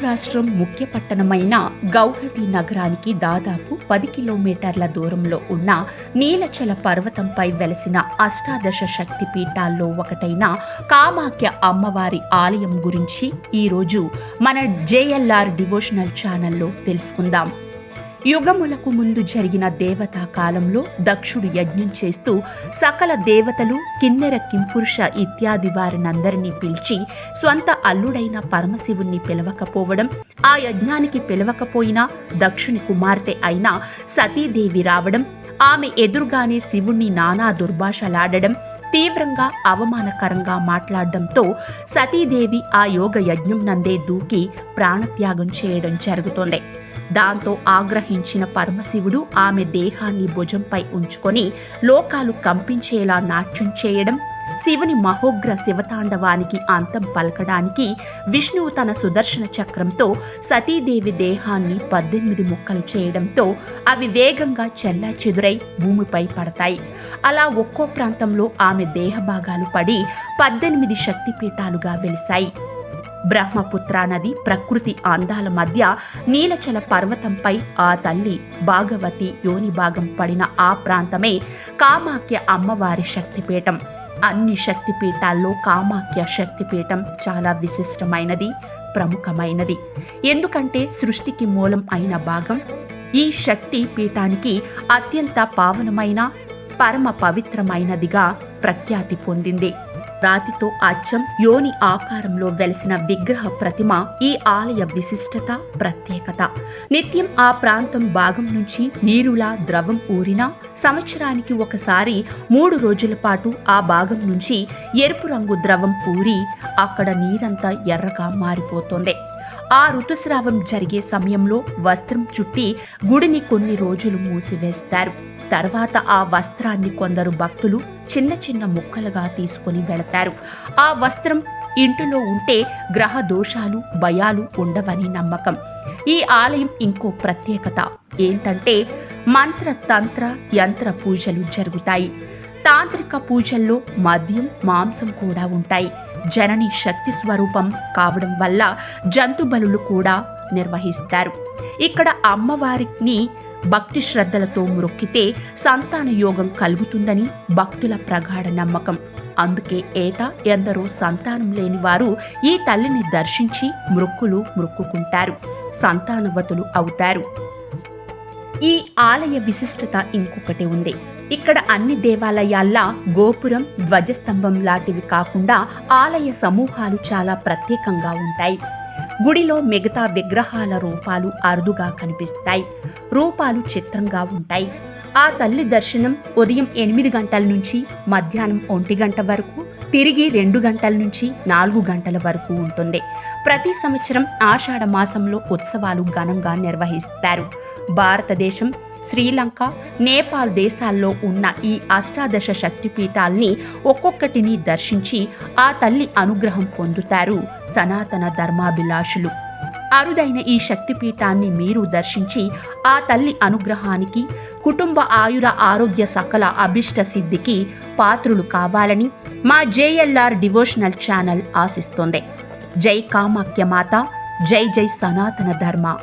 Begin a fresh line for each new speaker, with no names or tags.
రాష్ట్రం ముఖ్య పట్టణమైన గౌహతి నగరానికి దాదాపు 10 కిలోమీటర్ల దూరంలో ఉన్న నీలచల పర్వతంపై వెలసిన అష్టాదశ శక్తి పీఠాల్లో ఒకటైన కామాఖ్య అమ్మవారి ఆలయం గురించి ఈరోజు మన జేఎల్ఆర్ డివోషనల్ ఛానల్లో తెలుసుకుందాం. యుగములకు ముందు జరిగిన దేవతా కాలంలో దక్షుడు యజ్ఞం చేస్తూ సకల దేవతలు, కిన్నెర, కింపురుష ఇత్యాది వారినందరినీ పిలిచి స్వంత అల్లుడైన పరమశివుణ్ణి పిలవకపోవడం, ఆ యజ్ఞానికి పిలవకపోయినా దక్షుని కుమార్తె అయిన సతీదేవి రావడం, ఆమె ఎదురుగానే శివుణ్ణి నానా దుర్భాషలాడడం, తీవ్రంగా అవమానకరంగా మాట్లాడడంతో సతీదేవి ఆ యోగ యజ్ఞం నందే దూకి ప్రాణత్యాగం చేయడం జరుగుతోంది. దాంతో ఆగ్రహించిన పరమశివుడు ఆమె దేహాన్ని భుజంపై ఉంచుకొని లోకాలు కంపించేలా నాట్యం చేయడం, శివుని మహోగ్ర శివతాండవానికి అంతం పలకడానికి విష్ణువు తన సుదర్శన చక్రంతో సతీదేవి దేహాన్ని 18 ముక్కలు చేయడంతో అవి వేగంగా చెల్లాచెదురై భూమిపై పడతాయి. అలా ఒక్కో ప్రాంతంలో ఆమె దేహభాగాలు పడి 18 శక్తిపీఠాలుగా వెలిశాయి. బ్రహ్మపుత్ర నది ప్రకృతి అందాల మధ్య నీలచల పర్వతంపై ఆ తల్లి భాగవతి యోని భాగం పడిన ఆ ప్రాంతమే కామాఖ్య అమ్మవారి శక్తిపీఠం. అన్ని శక్తిపీఠాల్లో కామాఖ్య శక్తిపీఠం చాలా విశిష్టమైనది, ప్రముఖమైనది. ఎందుకంటే సృష్టికి మూలం అయిన భాగం ఈ శక్తి పీఠానికి అత్యంత పావనమైన, పరమ పవిత్రమైనదిగా ప్రఖ్యాతి పొందింది. రాతితో అచ్చం యోని ఆకారంలో వెలిసిన విగ్రహ ప్రతిమ ఈ ఆలయ విశిష్టత, ప్రత్యేకత. నిత్యం ఆ ప్రాంతం భాగం నుంచి నీరులా ద్రవం ఊరినా సంవత్సరానికి ఒకసారి 3 రోజుల పాటు ఆ భాగం నుంచి ఎరుపు రంగు ద్రవం ఊరి అక్కడ నీరంతా ఎర్రగా మారిపోతుంది. ఆ ఋతుస్రావం జరిగే సమయంలో వస్త్రం చుట్టి గుడిని కొన్ని రోజులు మూసివేస్తారు. తర్వాత ఆ వస్త్రాన్ని కొందరు భక్తులు చిన్న చిన్న ముక్కలుగా తీసుకుని వెళతారు. ఆ వస్త్రం ఇంటిలో ఉంటే గ్రహ దోషాలు, భయాలు ఉండవని నమ్మకం. ఈ ఆలయం ఇంకో ప్రత్యేకత ఏంటంటే మంత్ర, తంత్ర, యంత్ర పూజలు జరుగుతాయి. తాంత్రిక పూజల్లో మద్యం, మాంసం కూడా ఉంటాయి. జనని శక్తి స్వరూపం కావడం వల్ల జంతు బలులు కూడా నిర్వహిస్తారు. ఇక్కడ అమ్మవారిని భక్తి శ్రద్ధలతో మొక్కితే సంతాన యోగం కలుగుతుందని భక్తుల ప్రగాఢ నమ్మకం. అందుకే ఏటా ఎందరో సంతానం లేని వారు ఈ తల్లిని దర్శించి మొక్కుకుంటారు, సంతానవతులు అవుతారు. ఈ ఆలయ విశిష్టత ఇంకొకటి ఉంది. ఇక్కడ అన్ని దేవాలయాల్లా గోపురం, ధ్వజస్తంభం లాంటివి కాకుండా ఆలయ సమూహాలు చాలా ప్రత్యేకంగా ఉంటాయి. గుడిలో మిగతా విగ్రహాల రూపాలు అరుదుగా కనిపిస్తాయి. రూపాలు చిత్రంగా ఉంటాయి. ఆ తల్లి దర్శనం ఉదయం 8 గంటల నుంచి మధ్యాహ్నం 1 గంట వరకు, తిరిగి 2 గంటల నుంచి 4 గంటల వరకు ఉంటుంది. ప్రతి సంవత్సరం ఆషాఢ మాసంలో ఉత్సవాలు ఘనంగా నిర్వహిస్తారు. భారతదేశం, శ్రీలంక, నేపాల్ దేశాల్లో ఉన్న ఈ అష్టాదశ శక్తిపీఠాల్ని ఒక్కొక్కటిని దర్శించి ఆ తల్లి అనుగ్రహం పొందుతారు సనాతన ధర్మాభిలాషులు. అరుదైన ఈ శక్తిపీఠాన్ని మీరు దర్శించి ఆ తల్లి అనుగ్రహానికి, కుటుంబ ఆయుర ఆరోగ్య సకల అభిష్ట సిద్ధికి పాత్రులు కావాలని మా జేఎల్ఆర్ డివోషనల్ ఛానల్ ఆశిస్తోంది. జై కామాఖ్య మాత, జై జై సనాతన ధర్మ.